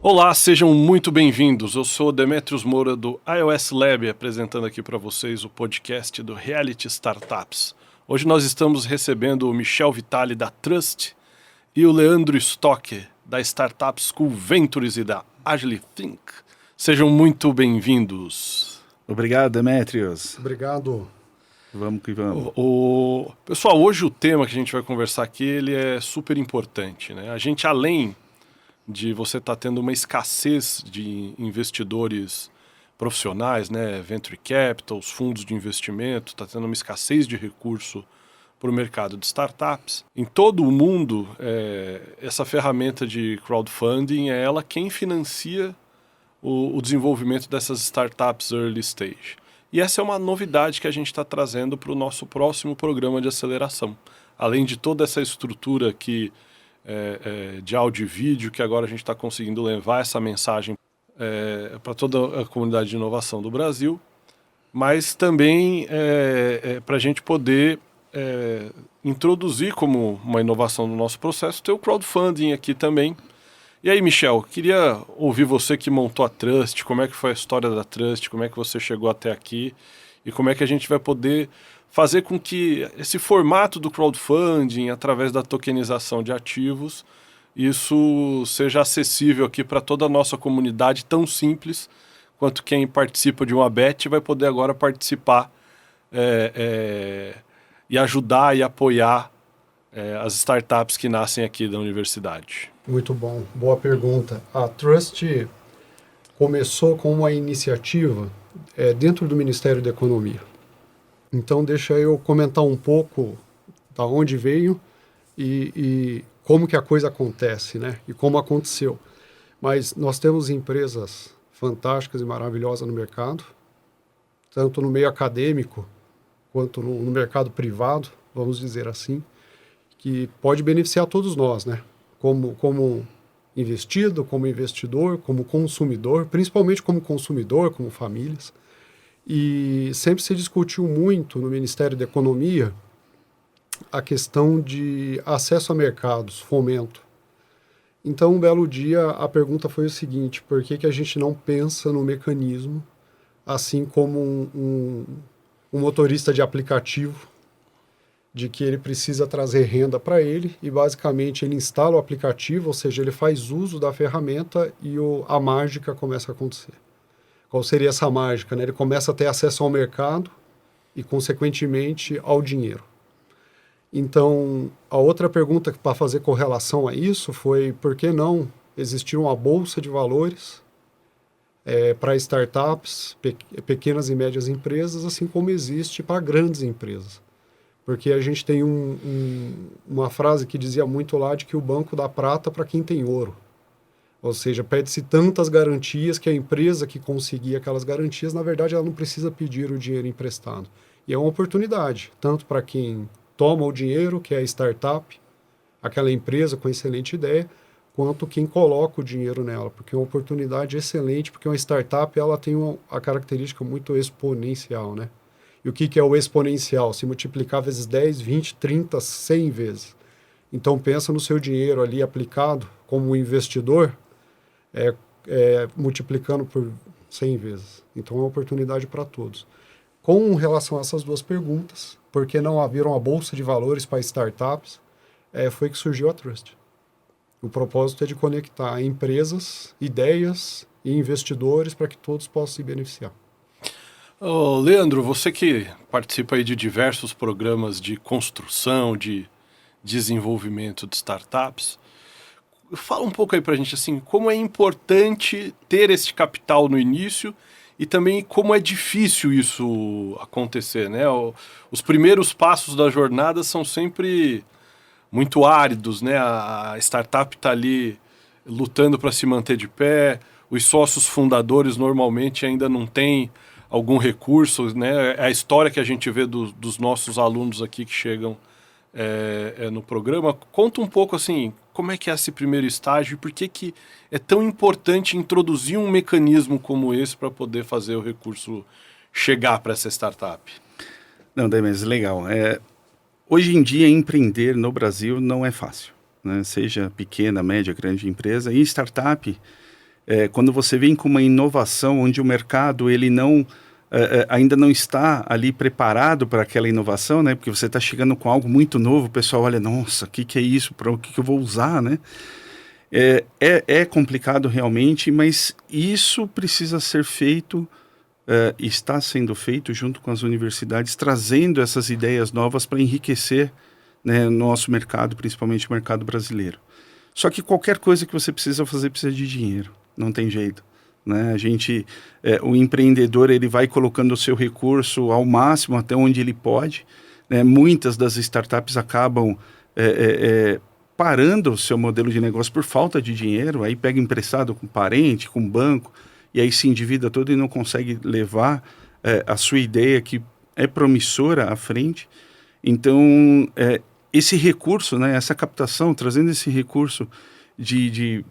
Olá, sejam muito bem-vindos. Eu sou Demetrios Moura do iOS Lab, apresentando aqui para vocês o podcast do Reality Startups. Hoje nós estamos recebendo o Michel Vitali da Trust e o Leandro Stocker da Startup School Ventures e da Agile Think. Sejam muito bem-vindos. Obrigado, Demetrios. Obrigado. Vamos que vamos. Pessoal, hoje o tema que a gente vai conversar aqui ele é super importante, né? A gente, além de você estar tendo uma escassez de investidores profissionais, né, venture capital, os fundos de investimento, está tendo uma escassez de recurso para o mercado de startups. Em todo o mundo, essa ferramenta de crowdfunding é ela quem financia o desenvolvimento dessas startups early stage. E essa é uma novidade que a gente está trazendo para o nosso próximo programa de aceleração. Além de toda essa estrutura aqui de áudio e vídeo, que agora a gente está conseguindo levar essa mensagem para toda a comunidade de inovação do Brasil, mas também para a gente poder introduzir como uma inovação no nosso processo, ter o crowdfunding aqui também. E aí, Michel, queria ouvir você que montou a Trust, como é que foi a história da Trust, como é que você chegou até aqui e como é que a gente vai poder fazer com que esse formato do crowdfunding, através da tokenização de ativos, isso seja acessível aqui para toda a nossa comunidade, tão simples quanto quem participa de uma bet vai poder agora participar e ajudar e apoiar as startups que nascem aqui da universidade. Muito bom, boa pergunta. A Trust começou com uma iniciativa dentro do Ministério da Economia. Então deixa eu comentar um pouco da onde veio e como que a coisa acontece, né? E como aconteceu. Mas nós temos empresas fantásticas e maravilhosas no mercado, tanto no meio acadêmico quanto no mercado privado, vamos dizer assim, que pode beneficiar todos nós, né? Como investido, como investidor, como consumidor, principalmente como consumidor, como famílias. E sempre se discutiu muito no Ministério da Economia a questão de acesso a mercados, fomento. Então, um belo dia, a pergunta foi o seguinte: por que a gente não pensa no mecanismo, assim como um motorista de aplicativo, de que ele precisa trazer renda para ele e basicamente ele instala o aplicativo, ou seja, ele faz uso da ferramenta e a mágica começa a acontecer. Qual seria essa mágica, né? Ele começa a ter acesso ao mercado e, consequentemente, ao dinheiro. Então, a outra pergunta para fazer correlação a isso foi por que não existir uma bolsa de valores para startups, pequenas e médias empresas, assim como existe para grandes empresas. Porque a gente tem uma frase que dizia muito lá de que o banco dá prata para quem tem ouro. Ou seja, pede-se tantas garantias que a empresa que conseguir aquelas garantias, na verdade, ela não precisa pedir o dinheiro emprestado. E é uma oportunidade, tanto para quem toma o dinheiro, que é a startup, aquela empresa com excelente ideia, quanto quem coloca o dinheiro nela, porque é uma oportunidade excelente, porque uma startup ela tem a característica muito exponencial, né? E o que é o exponencial? Se multiplicar vezes 10, 20, 30, 100 vezes. Então pensa no seu dinheiro ali aplicado como investidor, multiplicando por 100 vezes. Então é uma oportunidade para todos. Com relação a essas duas perguntas, por que não haver uma bolsa de valores para startups, foi que surgiu a Trust. O propósito é de conectar empresas, ideias e investidores para que todos possam se beneficiar. Leandro, você que participa aí de diversos programas de construção, de desenvolvimento de startups, fala um pouco aí pra gente, assim, como é importante ter esse capital no início e também como é difícil isso acontecer, né? Os primeiros passos da jornada são sempre muito áridos, né? A startup está ali lutando para se manter de pé, os sócios fundadores normalmente ainda não têm algum recurso, né? É a história que a gente vê dos nossos alunos aqui que chegam no programa. Conta um pouco, assim, como é que é esse primeiro estágio e por que é tão importante introduzir um mecanismo como esse para poder fazer o recurso chegar para essa startup? Não, daí, mas legal. Hoje em dia, empreender no Brasil não é fácil, né? Seja pequena, média, grande empresa. E startup, quando você vem com uma inovação onde o mercado ele não, ainda não está ali preparado para aquela inovação, né? Porque você está chegando com algo muito novo, o pessoal olha, nossa, o que é isso? Para o que eu vou usar, né? É complicado realmente, mas isso precisa ser feito, está sendo feito junto com as universidades, trazendo essas ideias novas para enriquecer, né, nosso mercado, principalmente o mercado brasileiro. Só que qualquer coisa que você precisa fazer precisa de dinheiro, não tem jeito, né? O empreendedor ele vai colocando o seu recurso ao máximo até onde ele pode, né? Muitas das startups acabam parando o seu modelo de negócio por falta de dinheiro, aí pega emprestado com parente, com banco, e aí se endivida todo e não consegue levar a sua ideia que é promissora à frente. Então, esse recurso, né, essa captação, trazendo esse recurso de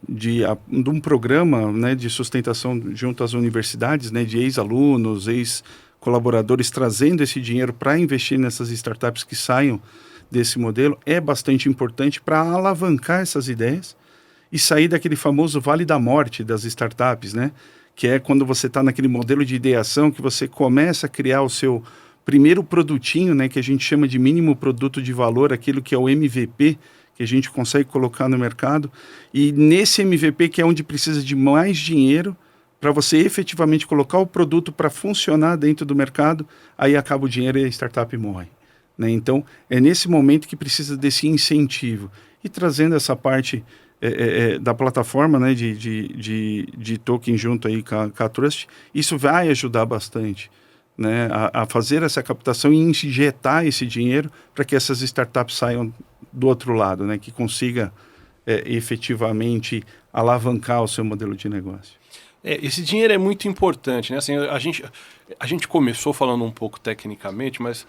um programa, né, de sustentação junto às universidades, né, de ex-alunos, ex-colaboradores, trazendo esse dinheiro para investir nessas startups que saiam desse modelo, é bastante importante para alavancar essas ideias e sair daquele famoso vale da morte das startups, né? Que é quando você está naquele modelo de ideação que você começa a criar o seu primeiro produtinho, né? Que a gente chama de mínimo produto de valor, aquilo que é o MVP, que a gente consegue colocar no mercado. E nesse MVP que é onde precisa de mais dinheiro para você efetivamente colocar o produto para funcionar dentro do mercado, aí acaba o dinheiro e a startup morre, né? Então, é nesse momento que precisa desse incentivo. E trazendo essa parte da plataforma, né, de token junto aí com a Trust, isso vai ajudar bastante, né, a fazer essa captação e injetar esse dinheiro para que essas startups saiam do outro lado, né, que consiga efetivamente alavancar o seu modelo de negócio. Esse dinheiro é muito importante, né? Assim, a gente começou falando um pouco tecnicamente, mas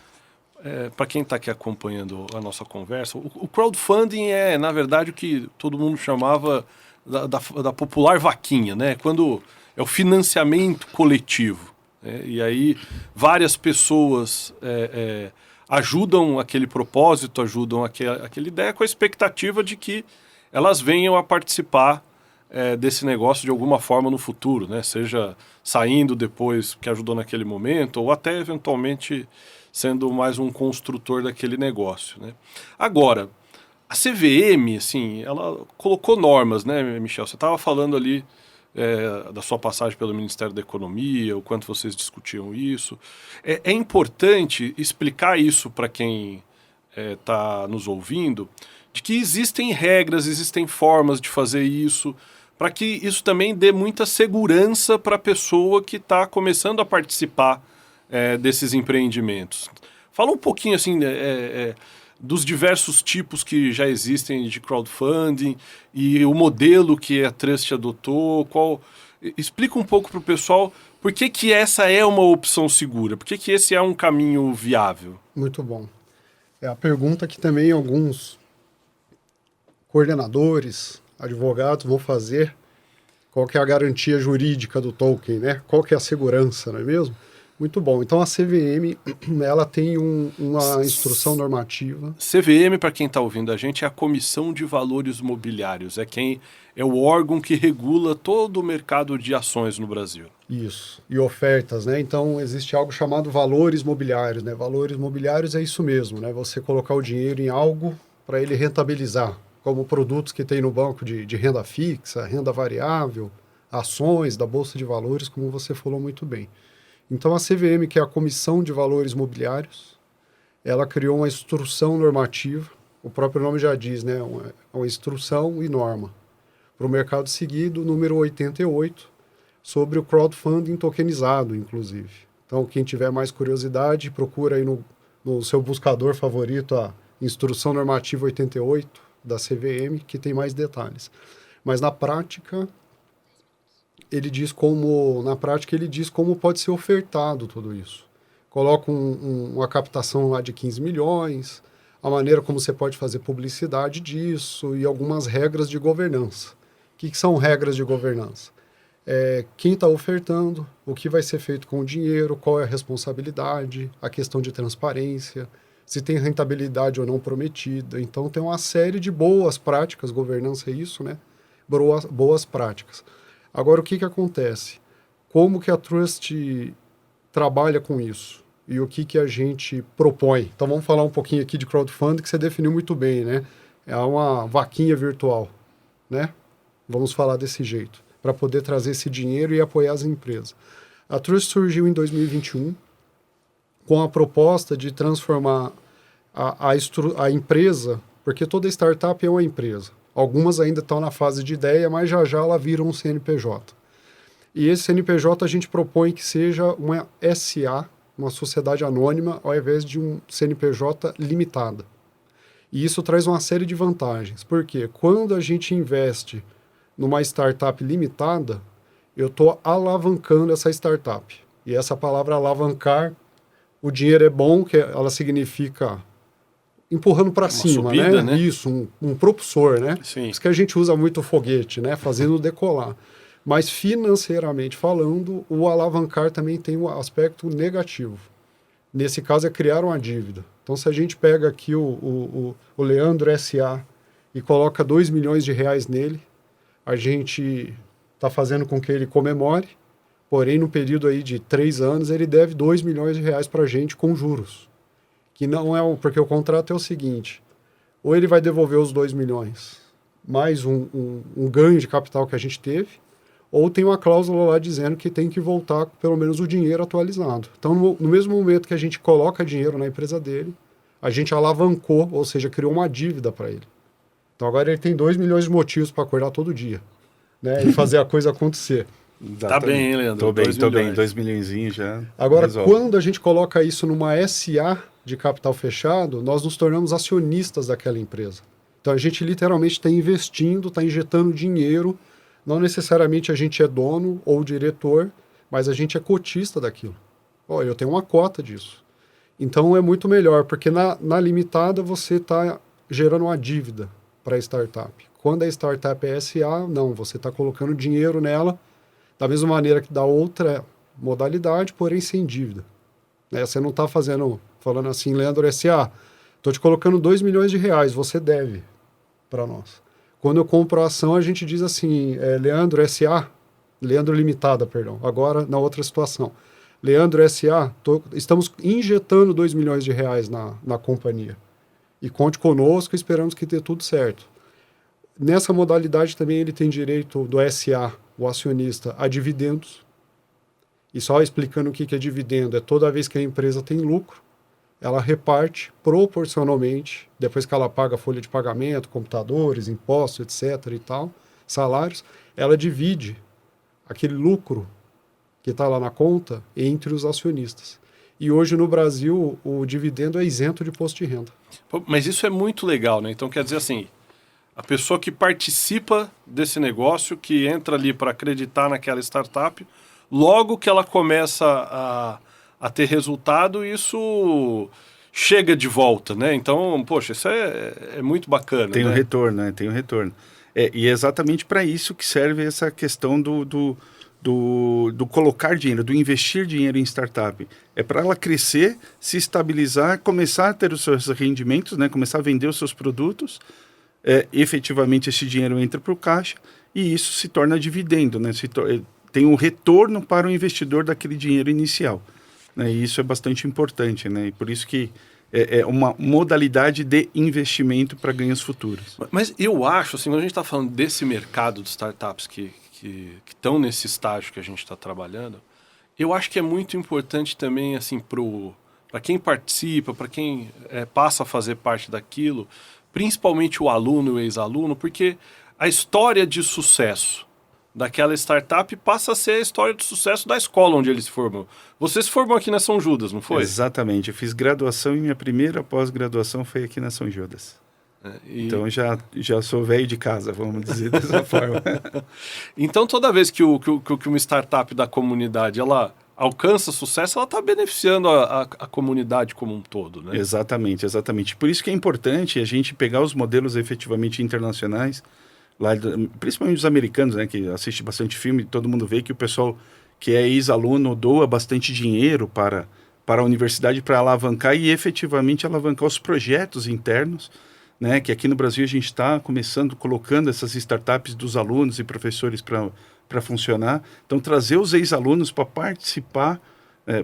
para quem está aqui acompanhando a nossa conversa, o crowdfunding é, na verdade, o que todo mundo chamava da popular vaquinha, né? Quando é o financiamento coletivo, né? E aí várias pessoas ajudam aquele propósito, ajudam aquela ideia com a expectativa de que elas venham a participar desse negócio de alguma forma no futuro, né? Seja saindo depois que ajudou naquele momento ou até eventualmente sendo mais um construtor daquele negócio, né? Agora, a CVM, assim, ela colocou normas, né, Michel? Você estava falando ali da sua passagem pelo Ministério da Economia, o quanto vocês discutiam isso. É importante explicar isso para quem está nos ouvindo, de que existem regras, existem formas de fazer isso, para que isso também dê muita segurança para a pessoa que está começando a participar desses empreendimentos. Fala um pouquinho assim dos diversos tipos que já existem de crowdfunding e o modelo que a Trust adotou. Explica um pouco para o pessoal por que essa é uma opção segura, por que esse é um caminho viável. Muito bom. É a pergunta que também alguns coordenadores, advogados vão fazer. Qual que é a garantia jurídica do token, né? Qual que é a segurança, não é mesmo? Muito bom. Então a CVM, ela tem uma instrução normativa. CVM, para quem está ouvindo a gente, é a Comissão de Valores Mobiliários. É o órgão que regula todo o mercado de ações no Brasil. Isso. E ofertas, né? Então existe algo chamado valores mobiliários, né? Valores mobiliários é isso mesmo, né? Você colocar o dinheiro em algo para ele rentabilizar, como produtos que tem no banco de renda fixa, renda variável, ações da Bolsa de Valores, como você falou muito bem. Então, a CVM, que é a Comissão de Valores Mobiliários, ela criou uma instrução normativa, o próprio nome já diz, né? Uma instrução e norma, para o mercado seguido, número 88, sobre o crowdfunding tokenizado, inclusive. Então, quem tiver mais curiosidade, procura aí no seu buscador favorito a Instrução Normativa 88 da CVM, que tem mais detalhes. Mas, na prática, ele diz como pode ser ofertado tudo isso. Coloca uma captação lá de 15 milhões, a maneira como você pode fazer publicidade disso e algumas regras de governança. O que são regras de governança? Quem está ofertando, o que vai ser feito com o dinheiro, qual é a responsabilidade, a questão de transparência, se tem rentabilidade ou não prometida. Então, tem uma série de boas práticas, governança é isso, né? Boas práticas. Agora, o que acontece? Como que a Trust trabalha com isso? E o que a gente propõe? Então, vamos falar um pouquinho aqui de crowdfunding, que você definiu muito bem, né? É uma vaquinha virtual, né? Vamos falar desse jeito, para poder trazer esse dinheiro e apoiar as empresas. A Trust surgiu em 2021 com a proposta de transformar a empresa, porque toda startup é uma empresa. Algumas ainda estão na fase de ideia, mas já ela vira um CNPJ. E esse CNPJ a gente propõe que seja uma SA, uma sociedade anônima, ao invés de um CNPJ limitada. E isso traz uma série de vantagens. Porque quando a gente investe numa startup limitada, eu estou alavancando essa startup. E essa palavra alavancar, o dinheiro é bom, que ela significa empurrando para cima, subida, né? Isso, um propulsor, né? Sim. Isso que a gente usa muito o foguete, né? Fazendo decolar. Mas financeiramente falando, o alavancar também tem um aspecto negativo. Nesse caso é criar uma dívida. Então, se a gente pega aqui o Leandro S.A. e coloca 2 milhões de reais nele, a gente está fazendo com que ele comemore, porém, no período aí de 3 anos, ele deve 2 milhões de reais para a gente com juros. Que não é porque o contrato é o seguinte, ou ele vai devolver os 2 milhões, mais um ganho de capital que a gente teve, ou tem uma cláusula lá dizendo que tem que voltar pelo menos o dinheiro atualizado. Então, no mesmo momento que a gente coloca dinheiro na empresa dele, a gente alavancou, ou seja, criou uma dívida para ele. Então, agora ele tem 2 milhões de motivos para acordar todo dia, né, e fazer a coisa acontecer. Tá bem, hein, Leandro? Tô bem, 2 milhões já. Agora, resolve. quando a gente coloca isso numa SA de capital fechado, nós nos tornamos acionistas daquela empresa. Então, a gente literalmente está investindo, está injetando dinheiro. Não necessariamente a gente é dono ou diretor, mas a gente é cotista daquilo. Eu tenho uma cota disso. Então é muito melhor, porque na limitada você está gerando uma dívida para a startup. Quando a startup é SA, não, você está colocando dinheiro nela da mesma maneira que da outra modalidade, porém sem dívida. Você não está falando assim, Leandro SA, estou te colocando 2 milhões de reais, você deve para nós. Quando eu compro a ação, a gente diz assim, Leandro S.A., Leandro Limitada, perdão, agora na outra situação. Leandro S.A., estamos injetando 2 milhões de reais na companhia. E conte conosco, esperamos que dê tudo certo. Nessa modalidade também ele tem direito do S.A., o acionista, a dividendos. E só explicando o que é dividendo, é toda vez que a empresa tem lucro, ela reparte proporcionalmente, depois que ela paga a folha de pagamento, computadores, impostos, etc. e tal, salários, ela divide aquele lucro que está lá na conta entre os acionistas. E hoje no Brasil o dividendo é isento de imposto de renda. Mas isso é muito legal, né? Então quer dizer assim, a pessoa que participa desse negócio, que entra ali para acreditar naquela startup, logo que ela começa a ter resultado, isso chega de volta, né? Então, poxa, isso é muito bacana. Tem né? um retorno, né? Tem um retorno. E é exatamente para isso que serve essa questão do colocar dinheiro, do investir dinheiro em startup. É para ela crescer, se estabilizar, começar a ter os seus rendimentos, né? Começar a vender os seus produtos. Efetivamente, esse dinheiro entra para o caixa e isso se torna dividendo, né? Tem um retorno para o investidor daquele dinheiro inicial. Né, e isso é bastante importante, né? E por isso que é uma modalidade de investimento para ganhos futuros. Mas eu acho, assim, quando a gente está falando desse mercado de startups que estão nesse estágio que a gente está trabalhando, eu acho que é muito importante também, assim, para quem participa, para quem passa a fazer parte daquilo, principalmente o aluno e o ex-aluno, porque a história de sucesso daquela startup passa a ser a história de sucesso da escola onde ele se formou. Você se formou aqui na São Judas, não foi? Exatamente. Eu fiz graduação e minha primeira pós-graduação foi aqui na São Judas. Então já sou velho de casa, vamos dizer dessa forma. Então toda vez que uma startup da comunidade ela alcança sucesso, ela está beneficiando a comunidade como um todo, né? Exatamente, exatamente. Por isso que é importante a gente pegar os modelos efetivamente internacionais, lá, principalmente os americanos, né, que assiste bastante filme, todo mundo vê que o pessoal que é ex-aluno doa bastante dinheiro para a universidade para alavancar e efetivamente alavancar os projetos internos, né, que aqui no Brasil a gente está começando, colocando essas startups dos alunos e professores para funcionar. Então, trazer os ex-alunos para participar,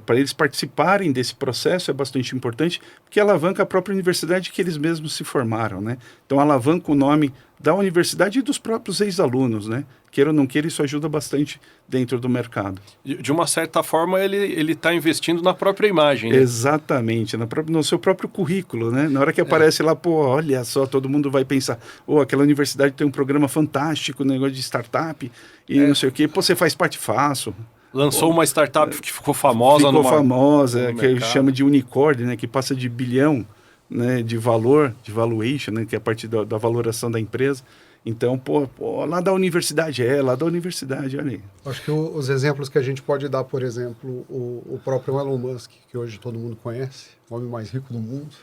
para eles participarem desse processo é bastante importante, porque alavanca a própria universidade que eles mesmos se formaram, né? Então, alavanca o nome da universidade e dos próprios ex-alunos, né? Queira ou não queira, isso ajuda bastante dentro do mercado. De uma certa forma, ele está investindo na própria imagem, né? Exatamente, no seu próprio currículo, né? Na hora que aparece lá, pô, olha só, todo mundo vai pensar, aquela universidade tem um programa fantástico, negócio de startup e não sei o quê, pô, você faz parte, faço. Lançou uma startup que ficou famosa Ficou no famosa, no que mercado. chama de unicórnio, né? Que passa de bilhão, né? De valor, de valuation, né? Que é a partir da valoração da empresa. Então, pô, lá da universidade, lá da universidade, olha aí. Acho que os exemplos que a gente pode dar, por exemplo, o próprio Elon Musk, que hoje todo mundo conhece, o homem mais rico do mundo,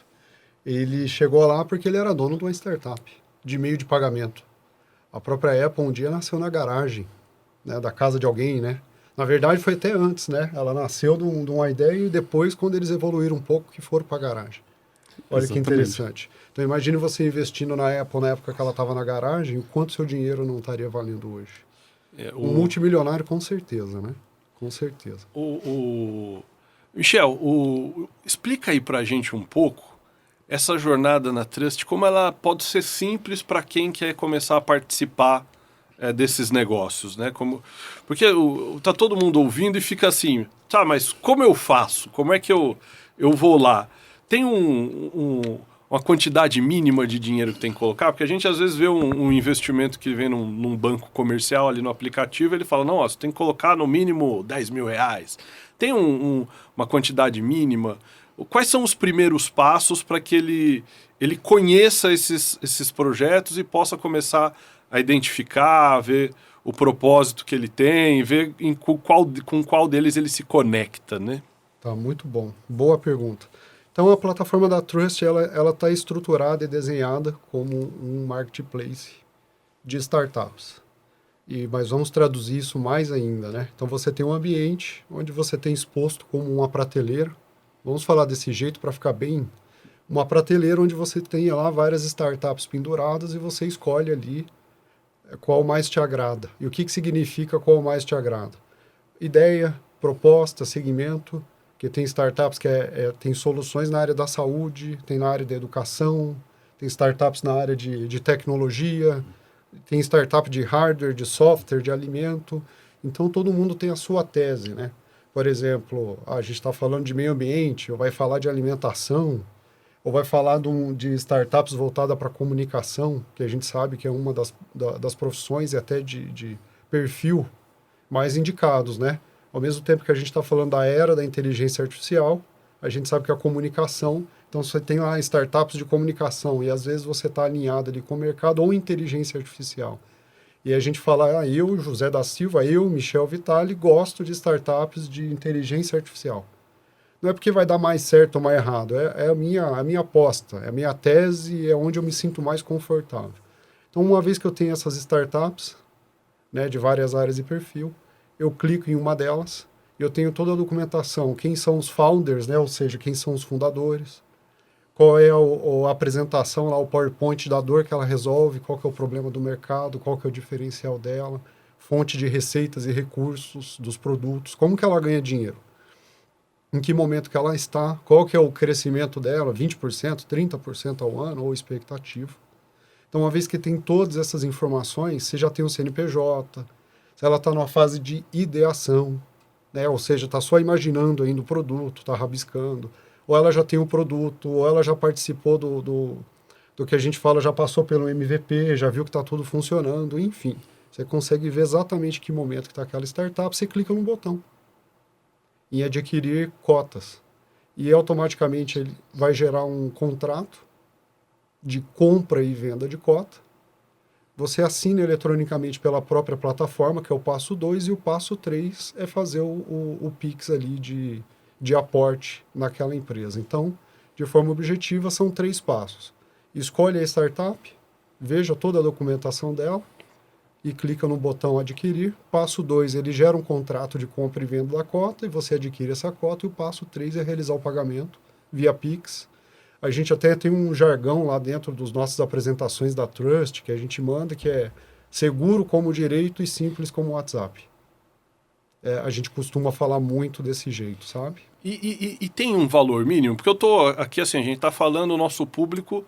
ele chegou lá porque ele era dono de uma startup, de meio de pagamento. A própria Apple um dia nasceu na garagem, né, da casa de alguém, né? Na verdade, foi até antes, né? Ela nasceu de uma ideia e depois, quando eles evoluíram um pouco, que foram para a garagem. Olha Exatamente. que interessante. Então, imagine você investindo na Apple na época que ela estava na garagem, o quanto seu dinheiro não estaria valendo hoje. Um multimilionário, com certeza, né? Com certeza. Michel, explica aí pra gente um pouco essa jornada na Trust, como ela pode ser simples para quem quer começar a participar desses negócios, né? Porque tá todo mundo ouvindo e fica assim, tá, mas como eu faço? Como é que eu vou lá? Tem uma quantidade mínima de dinheiro que tem que colocar? Porque a gente às vezes vê um investimento que vem num banco comercial ali no aplicativo, ele fala, não, você tem que colocar no mínimo 10 mil reais. Tem uma quantidade mínima? Quais são os primeiros passos para que ele conheça esses projetos e possa começar a identificar, ver o propósito que ele tem, ver com qual deles ele se conecta, né? Tá, muito bom. Boa pergunta. Então, a plataforma da Trust, ela está estruturada e desenhada como um marketplace de startups. Mas vamos traduzir isso mais ainda, né? Então, você tem um ambiente onde você tem exposto como uma prateleira. Vamos falar desse jeito para ficar bem. Uma prateleira onde você tem lá várias startups penduradas e você escolhe ali qual mais te agrada. E o que significa qual mais te agrada? Ideia, proposta, segmento, que tem startups que tem soluções na área da saúde, tem na área da educação, tem startups na área de tecnologia, tem startup de hardware, de software, de alimento. Então, todo mundo tem a sua tese, né? Por exemplo, a gente está falando de meio ambiente, ou vai falar de alimentação, ou vai falar de startups voltadas para comunicação, que a gente sabe que é uma das profissões e até de perfil mais indicados, né? Ao mesmo tempo que a gente está falando da era da inteligência artificial, a gente sabe que a comunicação, então você tem lá startups de comunicação e às vezes você está alinhado ali com o mercado ou inteligência artificial. E a gente fala, eu, José da Silva, Michel Vitali, gosto de startups de inteligência artificial. Não é porque vai dar mais certo ou mais errado, é a minha aposta, é a minha tese, é onde eu me sinto mais confortável. Então, uma vez que eu tenho essas startups, né, de várias áreas e perfil, eu clico em uma delas e eu tenho toda a documentação, quem são os founders, né, ou seja, quem são os fundadores, qual é a apresentação lá, o PowerPoint da dor que ela resolve, qual que é o problema do mercado, qual que é o diferencial dela, fonte de receitas e recursos dos produtos, como que ela ganha dinheiro. Em que momento que ela está, qual que é o crescimento dela, 20%, 30% ao ano, ou expectativa. Então, uma vez que tem todas essas informações, você já tem o CNPJ, se ela está numa fase de ideação, né? Ou seja, está só imaginando ainda o produto, está rabiscando, ou ela já tem o produto, ou ela já participou do que a gente fala, já passou pelo MVP, já viu que está tudo funcionando, enfim. Você consegue ver exatamente que momento que está aquela startup, você clica no botão em adquirir cotas. E automaticamente ele vai gerar um contrato de compra e venda de cota, você assina eletronicamente pela própria plataforma, que é o passo 2, e o passo 3 é fazer o Pix ali de aporte naquela empresa. Então, de forma objetiva, são 3 passos. Escolhe a startup, veja toda a documentação dela e clica no botão adquirir. Passo 2, ele gera um contrato de compra e venda da cota e você adquire essa cota. E o passo 3 é realizar o pagamento via Pix. A gente até tem um jargão lá dentro das nossas apresentações da Trust, que a gente manda, que é seguro como direito e simples como WhatsApp. A gente costuma falar muito desse jeito, sabe? E tem um valor mínimo? Porque eu tô aqui, assim, a gente está falando, o nosso público,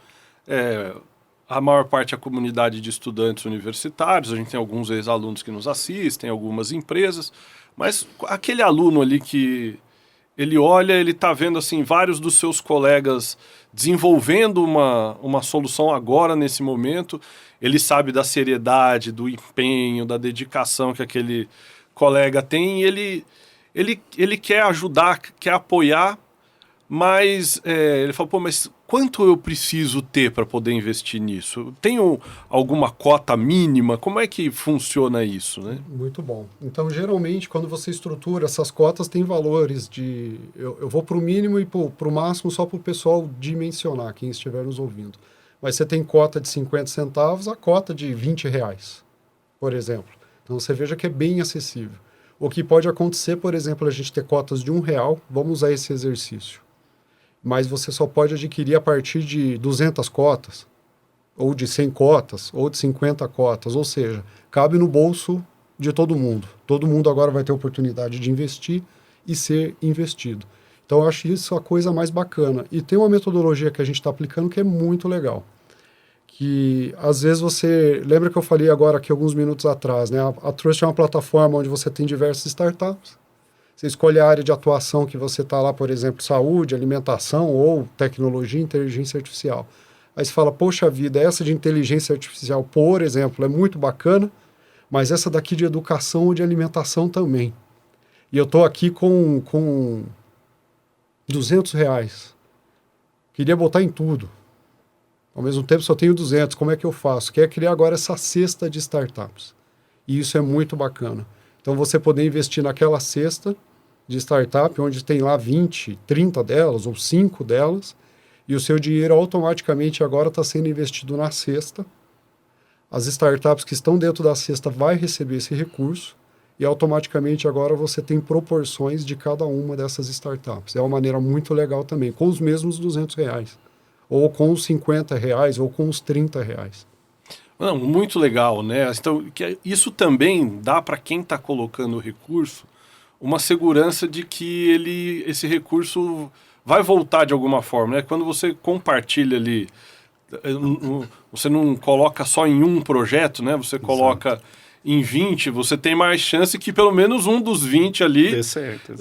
a maior parte é a comunidade de estudantes universitários, a gente tem alguns ex-alunos que nos assistem, algumas empresas, mas aquele aluno ali que ele olha, ele está vendo assim vários dos seus colegas desenvolvendo uma solução agora, nesse momento. Ele sabe da seriedade, do empenho, da dedicação que aquele colega tem. E ele quer ajudar, quer apoiar, mas ele fala, pô, mas quanto eu preciso ter para poder investir nisso? Tenho alguma cota mínima? Como é que funciona isso, né? Muito bom. Então, geralmente, quando você estrutura essas cotas, tem valores de... Eu vou para o mínimo e para o máximo só para o pessoal dimensionar, quem estiver nos ouvindo. Mas você tem cota de 50 centavos, a cota de R$20, por exemplo. Então, você veja que é bem acessível. O que pode acontecer, por exemplo, a gente ter cotas de R$1, vamos usar esse exercício. Mas você só pode adquirir a partir de 200 cotas, ou de 100 cotas, ou de 50 cotas. Ou seja, cabe no bolso de todo mundo. Todo mundo agora vai ter oportunidade de investir e ser investido. Então, eu acho isso a coisa mais bacana. E tem uma metodologia que a gente está aplicando que é muito legal. Que, às vezes, você... Lembra que eu falei agora aqui alguns minutos atrás, né? A Trust é uma plataforma onde você tem diversas startups. Você escolhe a área de atuação que você está lá, por exemplo, saúde, alimentação ou tecnologia e inteligência artificial. Aí você fala, poxa vida, essa de inteligência artificial, por exemplo, é muito bacana, mas essa daqui de educação ou de alimentação também. E eu estou aqui com R$200. Queria botar em tudo. Ao mesmo tempo só tenho 200. Como é que eu faço? Quer criar agora essa cesta de startups. E isso é muito bacana. Então, você poder investir naquela cesta de startup, onde tem lá 20, 30 delas, ou 5 delas, e o seu dinheiro automaticamente agora está sendo investido na cesta. As startups que estão dentro da cesta vai receber esse recurso, e automaticamente agora você tem proporções de cada uma dessas startups. É uma maneira muito legal também, com os mesmos R$200, ou com os R$50, ou com os R$30. Não, muito legal, né? Então, isso também dá para quem está colocando o recurso uma segurança de que esse recurso vai voltar de alguma forma, né? Quando você compartilha ali, você não coloca só em um projeto, né? Você coloca Exato. em 20, você tem mais chance que pelo menos um dos 20 ali Dê certo,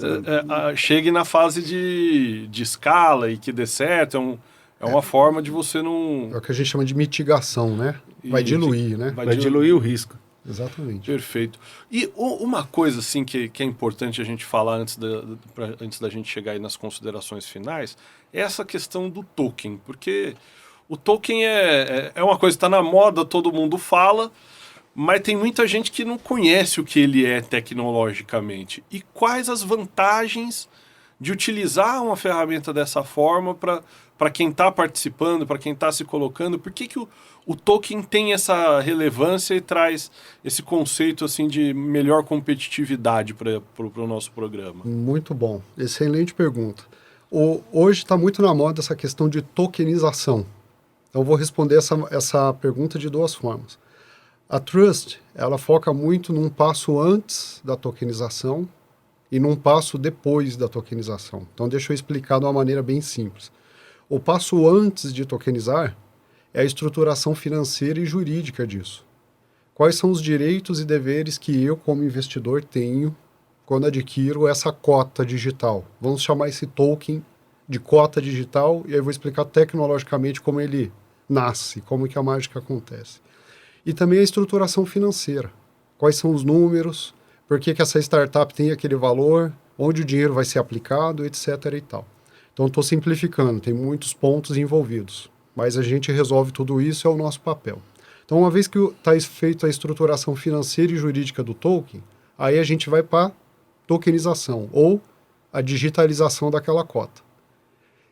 chegue na fase de escala e que dê certo. É uma forma de você não... É o que a gente chama de mitigação, né? Vai diluir, né? Vai diluir o risco. Exatamente. Perfeito. E uma coisa assim que é importante a gente falar antes da gente chegar aí nas considerações finais é essa questão do token, porque o token é uma coisa que está na moda, todo mundo fala, mas tem muita gente que não conhece o que ele é tecnologicamente. E quais as vantagens de utilizar uma ferramenta dessa forma para quem está participando, para quem está se colocando? Por que o token tem essa relevância e traz esse conceito assim de melhor competitividade para o nosso programa? Muito bom. Excelente pergunta. Hoje está muito na moda essa questão de tokenização. Então, eu vou responder essa pergunta de 2 formas. A Trust, ela foca muito num passo antes da tokenização e num passo depois da tokenização. Então, deixa eu explicar de uma maneira bem simples. O passo antes de tokenizar é a estruturação financeira e jurídica disso. Quais são os direitos e deveres que eu, como investidor, tenho quando adquiro essa cota digital? Vamos chamar esse token de cota digital e aí eu vou explicar tecnologicamente como ele nasce, como que a mágica acontece. E também a estruturação financeira. Quais são os números, por que essa startup tem aquele valor, onde o dinheiro vai ser aplicado, etc. e tal. Então, estou simplificando, tem muitos pontos envolvidos, mas a gente resolve tudo isso, é o nosso papel. Então, uma vez que está feita a estruturação financeira e jurídica do token, aí a gente vai para tokenização, ou a digitalização daquela cota.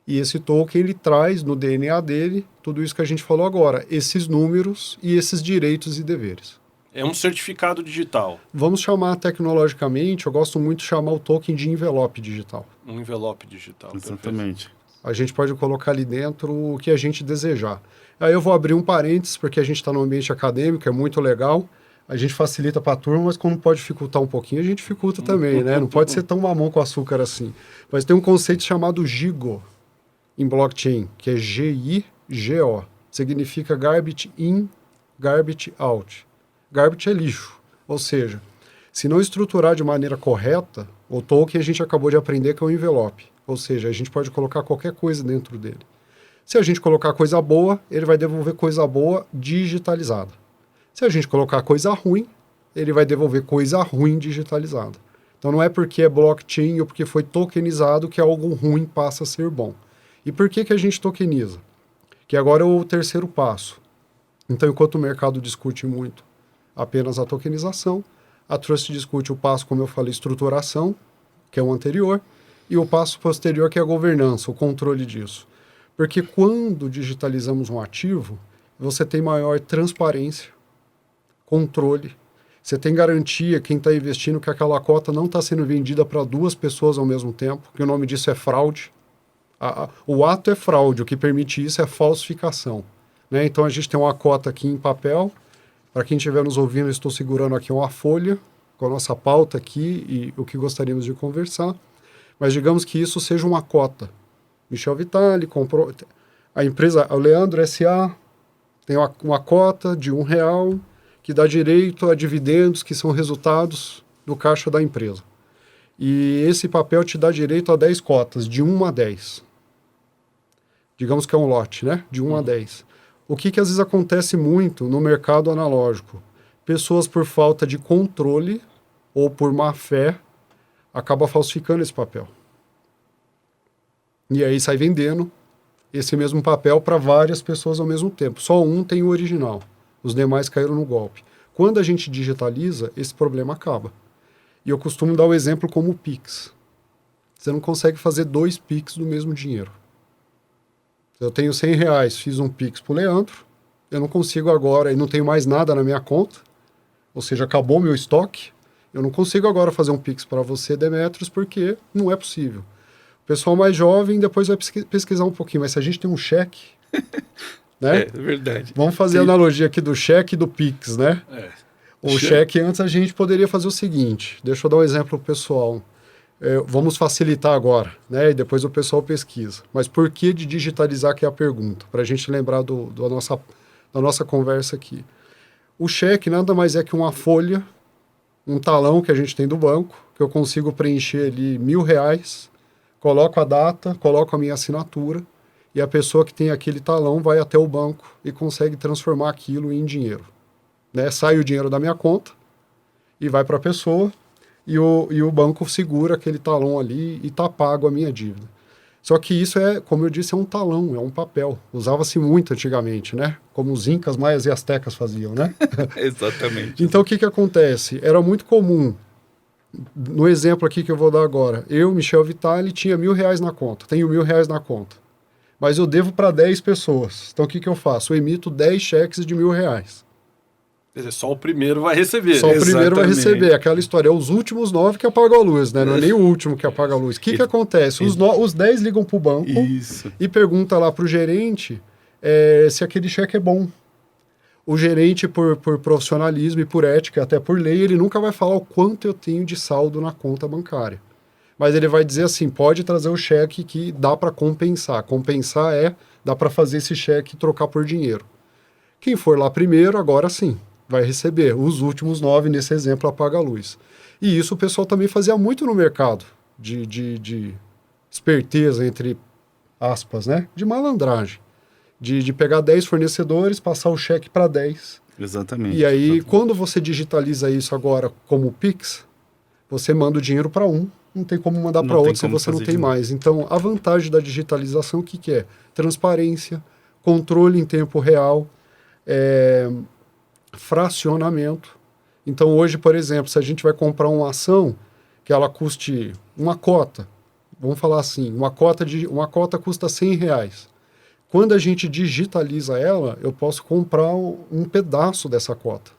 E esse token, ele traz no DNA dele tudo isso que a gente falou agora, esses números e esses direitos e deveres. É um certificado digital. Vamos chamar tecnologicamente, eu gosto muito de chamar o token de envelope digital. Um envelope digital. Exatamente. A gente pode colocar ali dentro o que a gente desejar. Aí eu vou abrir um parênteses, porque a gente está no ambiente acadêmico, é muito legal. A gente facilita para a turma, mas quando pode dificultar um pouquinho, a gente dificulta também, né? Não pode ser tão mamão com açúcar assim. Mas tem um conceito chamado GIGO em blockchain, que é G-I-G-O. Significa Garbage In, Garbage Out. Garbage é lixo. Ou seja, se não estruturar de maneira correta, o token a gente acabou de aprender que é o envelope. Ou seja, a gente pode colocar qualquer coisa dentro dele. Se a gente colocar coisa boa, ele vai devolver coisa boa digitalizada. Se a gente colocar coisa ruim, ele vai devolver coisa ruim digitalizada. Então não é porque é blockchain ou porque foi tokenizado que algo ruim passa a ser bom. E por que a gente tokeniza? Que agora é o terceiro passo. Então, enquanto o mercado discute muito apenas a tokenização, a Trust discute o passo, como eu falei, estruturação, que é o anterior, e o passo posterior, que é a governança, o controle disso. Porque quando digitalizamos um ativo, você tem maior transparência, controle, você tem garantia, quem está investindo, que aquela cota não está sendo vendida para duas pessoas ao mesmo tempo, que o nome disso é fraude. O ato é fraude, o que permite isso é falsificação. Né? Então a gente tem uma cota aqui em papel. Para quem estiver nos ouvindo, eu estou segurando aqui uma folha com a nossa pauta aqui e o que gostaríamos de conversar. Mas digamos que isso seja uma cota. Michel Vitali comprou... A empresa, o Leandro S.A. tem uma cota de R$1 que dá direito a dividendos que são resultados do caixa da empresa. E esse papel te dá direito a 10 cotas, de 1 a 10. Digamos que é um lote, né? De 1 a 10. O que às vezes acontece muito no mercado analógico? Pessoas, por falta de controle ou por má fé, acabam falsificando esse papel. E aí sai vendendo esse mesmo papel para várias pessoas ao mesmo tempo. Só um tem o original. Os demais caíram no golpe. Quando a gente digitaliza, esse problema acaba. E eu costumo dar o exemplo como o Pix. Você não consegue fazer 2 Pix do mesmo dinheiro. Eu tenho R$100, fiz um Pix para o Leandro, eu não consigo agora, e não tenho mais nada na minha conta, ou seja, acabou meu estoque, eu não consigo agora fazer um Pix para você, Demetrios, porque não é possível. O pessoal mais jovem depois vai pesquisar um pouquinho, mas se a gente tem um cheque, né? É verdade. Vamos fazer a analogia aqui do cheque e do Pix, né? O cheque, antes a gente poderia fazer o seguinte, deixa eu dar um exemplo para o pessoal. Vamos facilitar agora, né? E depois o pessoal pesquisa. Mas por que de digitalizar, que é a pergunta, para a gente lembrar da nossa conversa aqui. O cheque nada mais é que uma folha, um talão que a gente tem do banco, que eu consigo preencher ali R$1.000, coloco a data, coloco a minha assinatura, e a pessoa que tem aquele talão vai até o banco e consegue transformar aquilo em dinheiro. Né? Sai o dinheiro da minha conta e vai para a pessoa, e o banco segura aquele talão ali e está pago a minha dívida. Só que isso é, como eu disse, é um talão, é um papel. Usava-se muito antigamente, né? Como os incas, maias e astecas faziam, né? Exatamente. Então, o que acontece? Era muito comum, no exemplo aqui que eu vou dar agora, eu, Michel Vitali, tinha R$1.000 na conta, tenho R$1.000 na conta, mas eu devo para 10 pessoas. Então, o que eu faço? Eu emito 10 cheques de R$1.000. Quer dizer, só o primeiro vai receber. Só o primeiro vai Exatamente. receber. Aquela história, é os últimos 9 que apagam a luz, né? Não é nem o último que apaga a luz. O que acontece? Os 10 ligam para o banco Isso. e perguntam lá para o gerente se aquele cheque é bom. O gerente, por profissionalismo e por ética, até por lei, ele nunca vai falar o quanto eu tenho de saldo na conta bancária. Mas ele vai dizer assim, pode trazer o cheque que dá para compensar. Compensar dá para fazer esse cheque e trocar por dinheiro. Quem for lá primeiro, agora sim, vai receber. Os últimos 9, nesse exemplo, apaga a luz. E isso o pessoal também fazia muito no mercado, de esperteza, entre aspas, né? De malandragem. De pegar 10 fornecedores, passar o cheque para 10. Exatamente. E aí, Exatamente. quando você digitaliza isso agora como Pix, você manda o dinheiro para um, não tem como mandar para outro se você não tem mais. Então, a vantagem da digitalização, o que é? Transparência, controle em tempo real, fracionamento. Então, hoje, por exemplo, se a gente vai comprar uma ação que ela custe uma cota, vamos falar assim, uma cota custa R$100. Quando a gente digitaliza ela, eu posso comprar um pedaço dessa cota,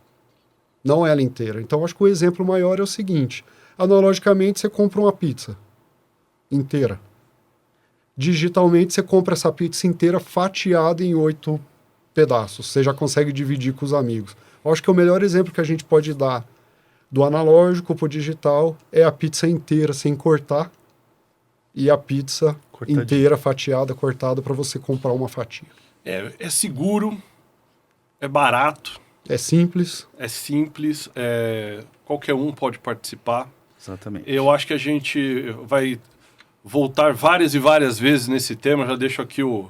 não ela inteira. Então, acho que o exemplo maior é o seguinte: analogicamente, você compra uma pizza inteira. Digitalmente, você compra essa pizza inteira fatiada em 8 pedaços. Você já consegue dividir com os amigos. Eu acho que o melhor exemplo que a gente pode dar do analógico para o digital é a pizza inteira sem cortar e a pizza inteira fatiada, cortada para você comprar uma fatia. É seguro, é barato, é simples, qualquer um pode participar. Exatamente. Eu acho que a gente vai voltar várias e várias vezes nesse tema. Já deixo aqui o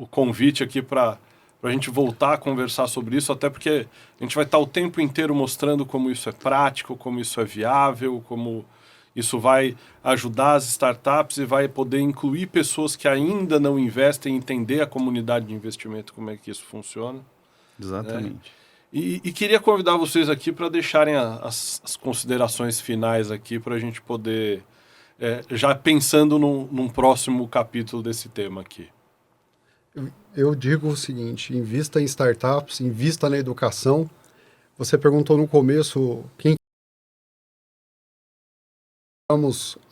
convite aqui para a gente voltar a conversar sobre isso, até porque a gente vai estar o tempo inteiro mostrando como isso é prático, como isso é viável, como isso vai ajudar as startups e vai poder incluir pessoas que ainda não investem, entender a comunidade de investimento, como é que isso funciona. Exatamente. E queria convidar vocês aqui para deixarem as considerações finais aqui para a gente poder, já pensando num próximo capítulo desse tema aqui. Eu digo o seguinte: invista em startups, invista na educação. Você perguntou no começo quem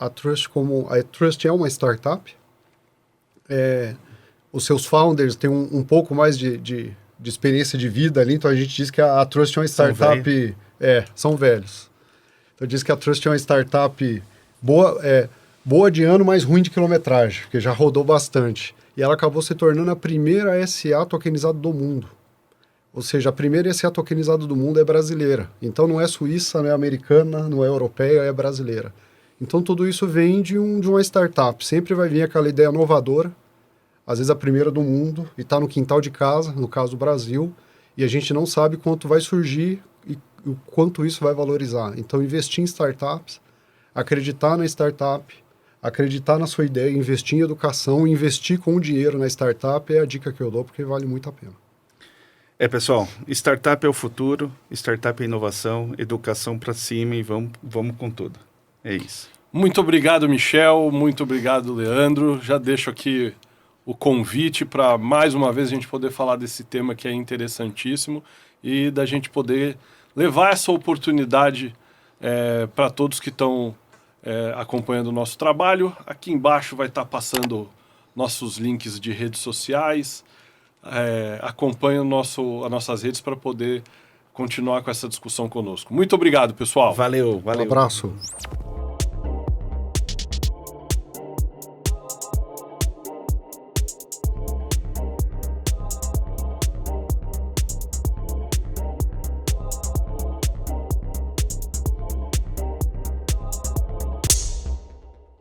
a Trust como... A Trust é uma startup. Os seus founders têm um pouco mais de experiência de vida ali, então a gente diz que a Trust é uma startup... São velhos. Então diz que a Trust é uma startup boa de ano, mas ruim de quilometragem, porque já rodou bastante. E ela acabou se tornando a primeira SA tokenizada do mundo. Ou seja, a primeira SA tokenizada do mundo é brasileira. Então não é suíça, não é americana, não é europeia, é brasileira. Então tudo isso vem de uma startup. Sempre vai vir aquela ideia inovadora, às vezes a primeira do mundo, e está no quintal de casa, no caso do Brasil, e a gente não sabe quanto vai surgir e o quanto isso vai valorizar. Então investir em startups, acreditar na startup, acreditar na sua ideia, investir em educação, investir com dinheiro na startup é a dica que eu dou, porque vale muito a pena. Pessoal, startup é o futuro, startup é inovação, educação para cima e vamos com tudo. É isso. Muito obrigado, Michel. Muito obrigado, Leandro. Já deixo aqui o convite para mais uma vez a gente poder falar desse tema que é interessantíssimo e da gente poder levar essa oportunidade para todos que estão acompanhando o nosso trabalho. Aqui embaixo vai estar passando nossos links de redes sociais. Acompanhe as nossas redes para poder continuar com essa discussão conosco. Muito obrigado, pessoal. Valeu. Um abraço.